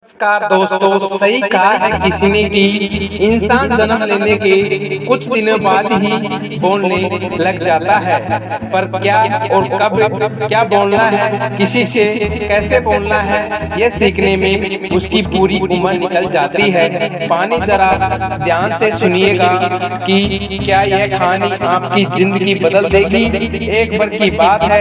नमस्कार दोस्तों, सही कहा है किसी ने कि इंसान जन्म लेने के कुछ दिनों बाद ही बोलने लग जाता है। पर क्या और कब क्या बोलना है, किसी से कैसे बोलना है, ये सीखने में उसकी पूरी उम्र निकल जाती है। पानी जरा ध्यान से सुनिएगा कि क्या यह कहानी आपकी जिंदगी बदल देगी। एक बार की बात है,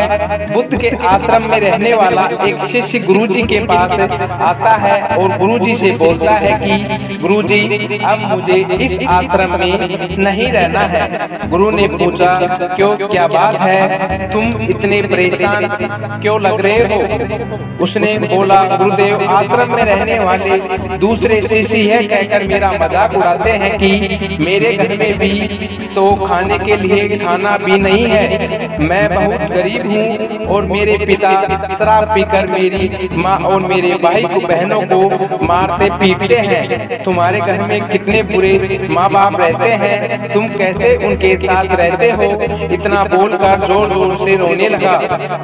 बुद्ध के आश्रम में रहने वाला एक शिष्य गुरुजी के पास आता है और गुरुजी से बोलता है कि गुरुजी, अब मुझे इस आश्रम में नहीं रहना है। गुरु ने पूछा, क्यों, क्या बात है, तुम इतने परेशान क्यों लग रहे हो? उसने बोला, गुरुदेव, आश्रम में रहने वाले दूसरे शिष्य यह कहकर मेरा मजाक उड़ाते हैं कि मेरे घर में भी तो खाने के लिए खाना भी नहीं है। मैं बहुत गरीब हूँ और मेरे पिता शराब पीकर मेरी माँ और मेरे भाई को बहनों को मारते पीटते हैं। तुम्हारे घर में कितने बुरे माँ बाप रहते हैं, तुम कैसे उनके साथ रहते हो? इतना बोलकर जोर जोर से रोने लगा।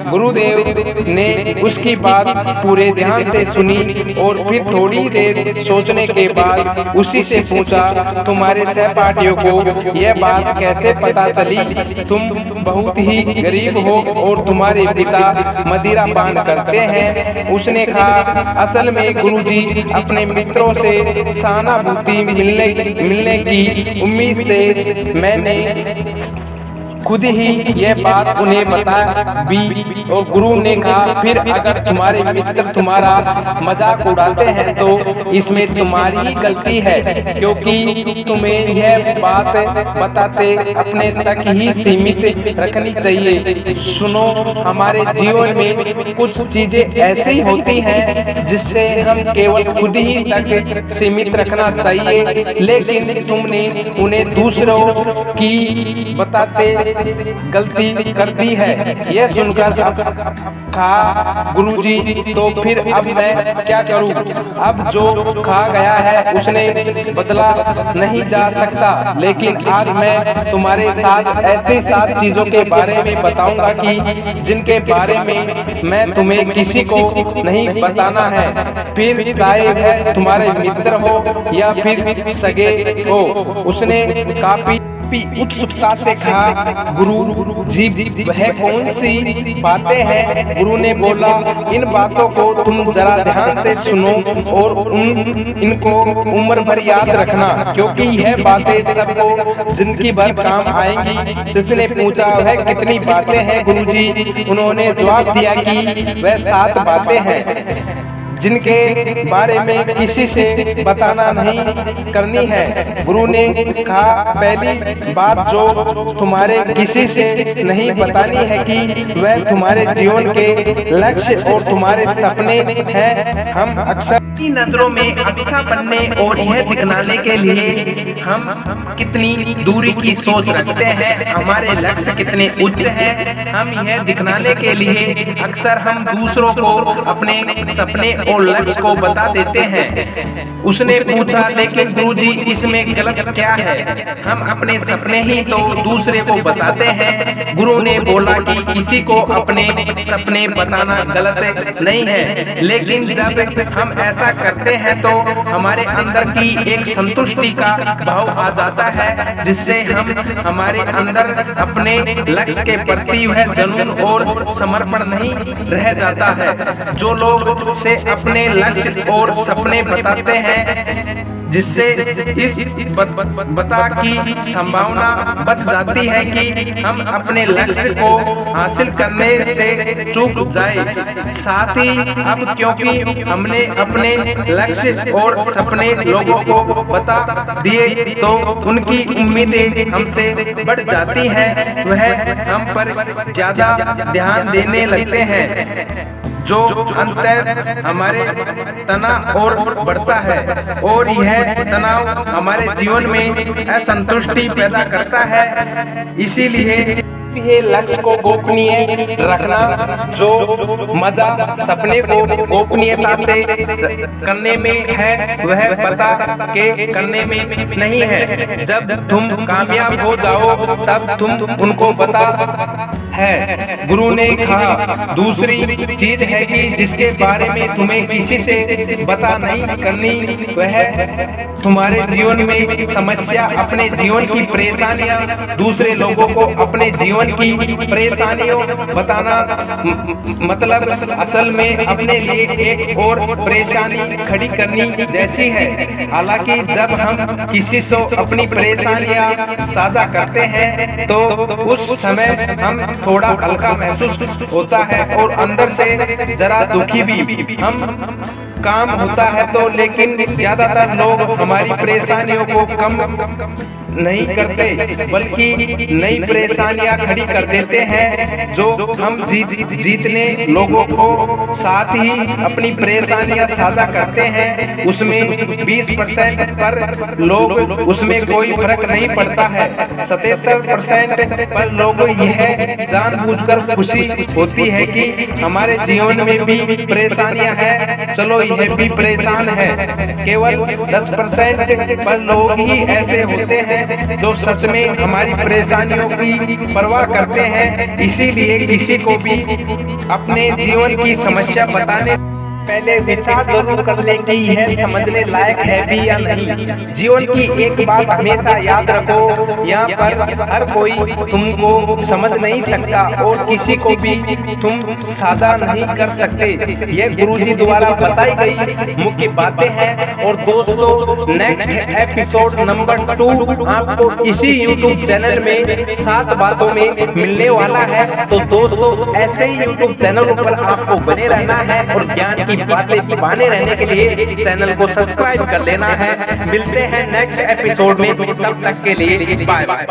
गुरुदेव ने उसकी बात पूरे ध्यान से सुनी और फिर थोड़ी देर सोचने के बाद उसी से पूछा, तुम्हारे सहपाठियों को यह बात कैसे पता चली? तुम बहुत ही गरीब हो और तुम्हारे पिता मदिरा पान करते हैं। उसने कहा, असल में गुरुजी, अपने मित्रों से सहानुभूति मिलने की उम्मीद से मैंने खुद ही यह बात उन्हें बता भी। और गुरु ने कहा, फिर अगर तुम्हारे मित्र तुम्हारा मजाक उड़ाते हैं तो इसमें तुम्हारी ही गलती है, क्योंकि तुम्हें यह बात बताते अपने तक ही सीमित रखनी चाहिए। सुनो, हमारे जीवन में कुछ चीजें ऐसी होती हैं जिससे हम केवल खुद ही तक सीमित रखना चाहिए, लेकिन तुमने उन्हें दूसरों की बताते गलती कर दी है। यह सुनकर कहा, गुरुजी, तो फिर अब मैं क्या करूं? अब जो खा गया है उसने बदला नहीं जा सकता, लेकिन आज मैं तुम्हारे साथ ऐसी 7 चीजों के बारे में बताऊंगा कि जिनके बारे में मैं तुम्हें किसी को नहीं बताना है, फिर चाहे वह तुम्हारे मित्र हो या फिर सगे हो। उसने काफी उत्सुकता से कहा, गुरु जी, वह कौन सी बातें हैं? गुरु ने बोला, इन बातों को तुम जरा ध्यान से सुनो और इनको उम्र भर याद रखना, क्योंकि यह बातें सबको जिंदगी भर काम आएंगी। शिष्य ने पूछा, वह कितनी बातें हैं गुरुजी? उन्होंने जवाब दिया कि वह 7 बातें हैं जिनके बारे में किसी से बताना नहीं करनी है। गुरु ने कहा, पहली बात जो तुम्हारे किसी से नहीं बतानी है कि वह तुम्हारे जीवन के लक्ष्य और तुम्हारे सपने हैं। हम अक्सर नजरों में अच्छा बनने और यह दिखलाने के लिए हम कितनी दूरी की सोच रखते हैं, हमारे लक्ष्य कितने उच्च हैं, हम यह दिखलाने के लिए अक्सर हम दूसरों को अपने सपने और लक्ष्य को बता देते हैं। उसने पूछा, लेकिन गुरुजी, इसमें गलत क्या है? हम अपने सपने ही तो दूसरे को बताते हैं। गुरु ने बोला कि किसी को अपने सपने बताना गलत नहीं है, लेकिन जब हम ऐसा करते हैं तो हमारे अंदर की एक संतुष्टि का भाव आ जाता है, जिससे हम हमारे अंदर अपने लक्ष्य के प्रति वह जुनून और समर्पण नहीं रह जाता है। जो लोग से अपने लक्ष्य और सपने बताते हैं, जिससे इस बता की संभावना बच जाती है कि हम अपने लक्ष्य को हासिल करने से चूक जाए। साथ ही अब क्योंकि हमने अपने लक्ष्य और सपने लोगों को बता दिए तो उनकी उम्मीदें हमसे बढ़ जाती हैं, वह हम पर ज्यादा ध्यान देने लगते हैं, जो अंतर हमारे तनाव और बढ़ता है और यह तनाव हमारे जीवन में असंतुष्टि पैदा करता है। इसीलिए है लक्ष्य को गोपनीय रखना, जो मजा सपने को गोपनीयता से करने में है वह बता के करने में नहीं है। जब तुम कामयाब हो जाओ तब तुम उनको बता है। गुरु ने कहा दूसरी चीज है कि जिसके बारे में तुम्हें किसी से बता नहीं करनी, वह तुम्हारे जीवन में समस्या, अपने जीवन की परेशानियां दूसरे लोगों को अपने जीवन की परेशानियों बताना, मतलब असल में अपने लिए एक और परेशानी खड़ी करनी जैसी है। हालांकि जब हम किसी से अपनी परेशानियां साझा करते हैं तो उस समय हम थोड़ा हल्का महसूस होता है और अंदर से जरा दुखी भी हम काम होता है तो, लेकिन ज्यादातर लोग हमारी परेशानियों को कम नहीं करते बल्कि नई परेशानियां खड़ी कर देते हैं। जो हम जीतने लोगों को साथ ही अपनी परेशानियां साझा करते हैं उसमें 20% पर लोग उसमें कोई फर्क नहीं पड़ता है। 77% पर लोगों यह जानबूझकर खुशी होती है कि हमारे जीवन में भी परेशानियां हैं, चलो यह भी परेशान है। केवल 10% पर लोग ही ऐसे होते हैं जो सच में हमारी परेशानियों की परवाह करते हैं। इसीलिए किसी को भी अपने जीवन की समस्या बताने पहले विचार जरूर कर ले कि यह समझने लायक है भी या नहीं। जीवन की एक बात हमेशा याद रखो, यहाँ पर हर कोई तुमको समझ नहीं सकता और किसी को भी तुम साझा नहीं कर सकते। यह गुरुजी द्वारा बताई गई मुख्य बातें हैं। और दोस्तों नेक्स्ट एपिसोड नंबर 2 आपको इसी YouTube चैनल में 7 बातों में मिलने वाला है। तो दोस्तों ऐसे ही YouTube चैनल पर आपको बने रहना है और ज्ञान की बातें बने रहने के लिए चैनल को सब्सक्राइब कर लेना है। मिलते हैं नेक्स्ट एपिसोड में, तब तक के लिए बाय बाय।